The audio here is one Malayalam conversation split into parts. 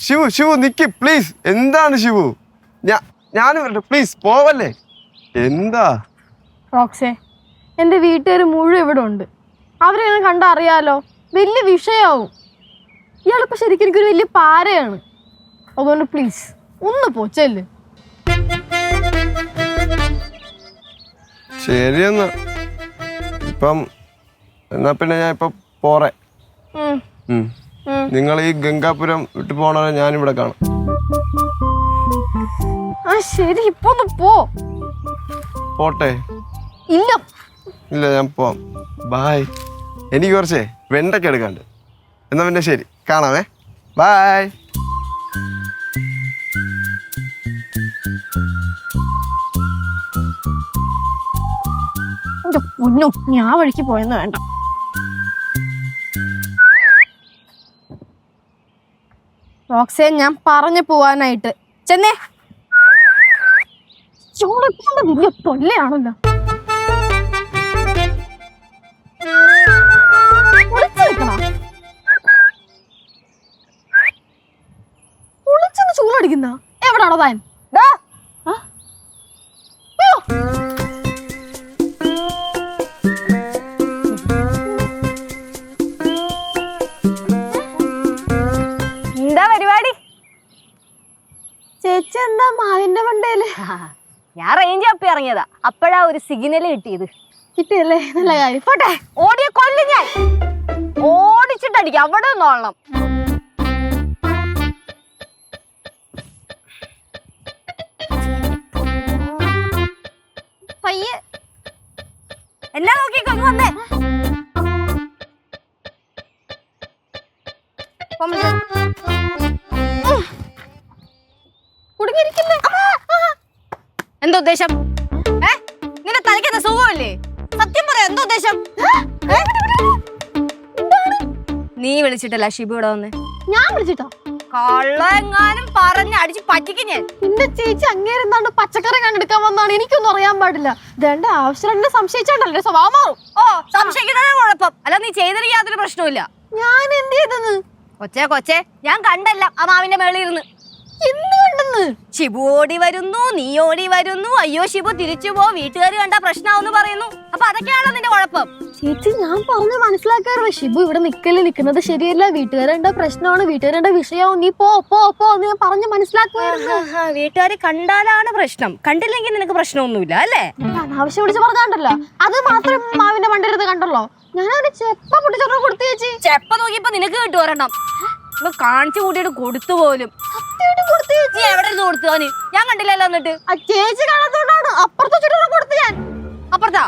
ശിവു നിക്ക് പ്ലീസ്. എന്താണ് ശിവു? ഞാനും വരട്ടെ പ്ലീസ്, പോവല്ലേ. എന്താ റോക്സേ, എൻ്റെ വീട്ടുകാർ മുഴുവൻ ഇവിടെ ഉണ്ട്. അവരെങ്ങനെ കണ്ടറിയാലോ, വലിയ വിഷയാവും. ഇയാളിപ്പോൾ ശരിക്കും എനിക്കൊരു വലിയ പാരയാണ്. അതുകൊണ്ട് പ്ലീസ് ഒന്ന് പോച്ചല്ലേ. ശരിയെന്നാ എന്നാ പിന്നെ ഞാൻ ഇപ്പൊ പോറേ. നിങ്ങൾ ഈ ഗംഗാപുരം വിട്ടു പോണവരെ ഞാനിവിടെ കാണാം. ആ ശരി, ഇപ്പൊ ഒന്ന് പോട്ടെ. ഇല്ല ഞാൻ പോവാം. ബായ്. എനിക്ക് കുറച്ചേ വെണ്ടയ്ക്ക എടുക്കാണ്ട്. എന്നാ പിന്നെ ശരി, കാണാമേ. ബായ്. പൊന്നും, ഞാൻ വഴിക്ക് പോയെന്ന് വേണ്ട. റോക്സേ, ഞാൻ പറഞ്ഞു പോവാനായിട്ട്. ചെന്നേ. വലിയ തൊല്ലയാണല്ലോ. ഒളിച്ചെന്ന് ചൂളടിക്കുന്ന എവിടാണോ താൻ? എന്താ പരിപാടി? ചേച്ചി എന്താ മാവിന്റെ മണ്ടയില്? ഞാൻ റേഞ്ച് അപ്പി ഇറങ്ങിയതാ, അപ്പോഴാ ഒരു സിഗ്നൽ കിട്ടിയത്. കിട്ടിയല്ലേ, നല്ല കാര്യം. പോട്ടെ. ഓടിയ കൊല്ലം ഞാൻ ഓടിച്ചിട്ടടിക്കാം. അവിടെ നോളണം. പയ്യെ എന്നാ നോക്കി കൊങ്ങ് വന്നേ. എന്താ ഉദ്ദേശം? നിന്റെ തലയ്ക്കെന്താ സുഖമല്ലേ? സത്യം പറയാ, എന്താ ഉദ്ദേശം? നീ വിളിച്ചിട്ടല്ല ഷിബു ഇവിടെ വന്ന്? ഞാൻ വിളിച്ചിട്ടോ? കള്ളെങ്ങാനും പറഞ്ഞ് അടിച്ച് പറ്റിക്കും ഞാൻ. നിന്റെ ചേച്ചി അങ്ങേരെന്താണ്ട് പച്ചക്കറി കണ്ടെടുക്കാൻ വന്നാണ്. എനിക്കൊന്നും അറിയാൻ പാടില്ല. ഇതെന്റെ ആവശ്യം സംശയിച്ചാണ്ടല്ലേ സ്വഭാവം മാറും. ഓ, സംശയിക്കുന്നതാണ് കുഴപ്പം. അല്ല, നീ ചെയ്തിട്ട് യാതൊരു പ്രശ്നവുമില്ല. ഞാൻ എന്ത് ചെയ്തെന്ന്? കൊച്ചേ ഞാൻ കണ്ടല്ല ആ മാവിന്റെ മേളിൽ ഇരുന്ന്. എന്ത് കണ്ടെന്ന്? ഷിബു ഓടി വരുന്നു, നീ ഓടി വരുന്നു. അയ്യോ ഷിബു തിരിച്ചു പോ, വീട്ടുകാർ കണ്ടാ പ്രശ്നമാവെന്ന് പറയുന്നു. അപ്പൊ അതൊക്കെയാണല്ലോ നിന്റെ കുഴപ്പം. ചേച്ചി, ഞാൻ പറഞ്ഞ് മനസ്സിലാക്കാറുണ്ട്. ഷിബു ഇവിടെ നിൽക്കുന്നത് ശരിയല്ല, വീട്ടുകാരുടെ പ്രശ്നമാണ്, വീട്ടുകാരുടെ വിഷയവും. നീ പോ ഞാൻ പറഞ്ഞ് മനസ്സിലാക്കുവായിരുന്നു. വീട്ടുകാര് കണ്ടാലാണ് പ്രശ്നം, കണ്ടില്ലെങ്കിൽ നിനക്ക് പ്രശ്നമൊന്നുമില്ല അല്ലേ? അനാവശ്യം വിളിച്ച് പറഞ്ഞാണ്ടല്ലോ. അത് മാത്രം മാവിന്റെ മണ്ടരുത് കണ്ടല്ലോ. ഞാനവന് ചെപ്പ പൊട്ടിച്ചോറ് കൊടുത്തു. ചേച്ചി ചെപ്പ നോക്കിയപ്പോ നിനക്ക് കിട്ടും ഒരെണ്ണം. കാണിച്ചു കൂട്ടിയിട്ട് കൊടുത്തു പോലും. നീ എവിടെ ഇരുന്ന് കൊടുത്തു? അവന് ഞാൻ കണ്ടില്ലല്ലോ. എന്നിട്ട് ചേച്ചി കാണാത്തോണ്ടാണ് അപ്പുറത്തെ കൊടുത്തു ഞാൻ. അപ്പുറത്താ?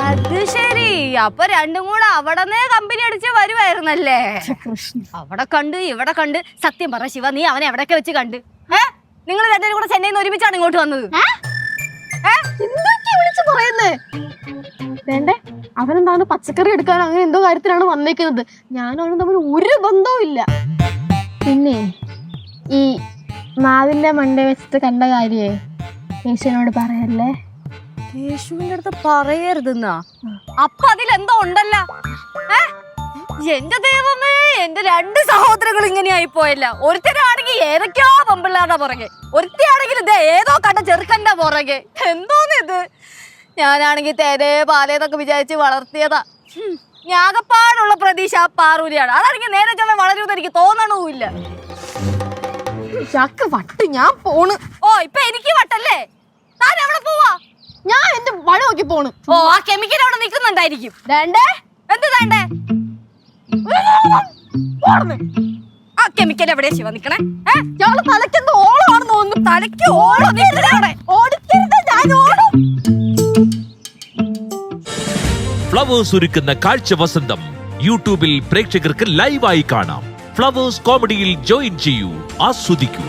അത് ശരി. അപ്പൊ രണ്ടും കൂടെ അവിടെ കമ്പനി അടിച്ച് വരുവായിരുന്നല്ലേ? അവിടെ കണ്ട് ഇവിടെ കണ്ട്. സത്യം പറ ശിവ, നീ അവനെ എവിടെയൊക്കെ വെച്ച് കണ്ട്? നിങ്ങൾ രണ്ടുപേരും കൂടെ ചെന്നൈയിൽ നിന്ന് ഒരുമിച്ചാണ് ഇങ്ങോട്ട് വന്നത്? വിളിച്ചു പറയുന്നേ വേണ്ടേ? അവനെന്താണ് പച്ചക്കറി എടുക്കാൻ അങ്ങനെ എന്തോ കാര്യത്തിലാണ് വന്നേക്കുന്നത്. ഞാനും അവനും തമ്മിൽ ഒരു ബന്ധവും ഇല്ല. പിന്നെ ഈ മാവിന്റെ മണ്ട വെച്ചിട്ട് കണ്ട കാര്യേ യേശുവിനോട് പറയല്ലേ. യേശുവിന്റെ അടുത്ത് പറയരുതെന്നാ? അപ്പൊ അതിലെന്തോ ഉണ്ടല്ലോ. എന്റെ ദൈവമേ, എന്റെ രണ്ട് സഹോദരങ്ങൾ ഇങ്ങനെ ആയിപ്പോയല്ല. ഒരുത്തരാണെങ്കിൽ ഏതൊക്കെയോ പെമ്പിള്ളാരുടെ പുറകെ, ഒരുത്തയാണെങ്കിൽ ഇത് ഏതോ കണ്ട ചെറുക്കന്റെ പുറകെ. എന്തോന്ന് ഇത്? ഞാനാണെങ്കിൽ തേതേ പാലേന്നൊക്കെ വിചാരിച്ച് വളർത്തിയതാ. ഞാകപ്പാടുള്ള പ്രതീക്ഷ ആ പാറൂരിയാണ്. അതാണെങ്കിൽ നേരെ ചൊവ്വേ വളരുമെന്ന് എനിക്ക് തോന്നണമില്ല. വട്ട്, ഞാൻ പോണ്. ഓ, ഇപ്പൊ എനിക്ക് വട്ടല്ലേ? താൻ എവിടെ പോവാ? ഞാൻ എന്റെ വഴി നോക്കി പോണ്. ഓ, ആ കെമിക്കൽ അവിടെ നിൽക്കുന്നുണ്ടായിരിക്കും. വേണ്ടേ? എന്ത് വേണ്ടേ? ആ കെമിക്കൽ എവിടെയാ ശിവ നിക്കണേ? ഞങ്ങള് തലക്കെന്തോ ഓളമാണെന്ന് തോന്നുന്നു. തലയ്ക്ക് ഓളം ഓടിക്കരുത്, ഞാൻ ഓടും. ഫ്ലവേഴ്സ് ഒരുക്കുന്ന കാഴ്ച വസന്തം യൂട്യൂബിൽ പ്രേക്ഷകർക്ക് ലൈവായി കാണാം. ഫ്ലവേഴ്സ് കോമഡിയിൽ ജോയിൻ ചെയ്യൂ, ആസ്വദിക്കൂ.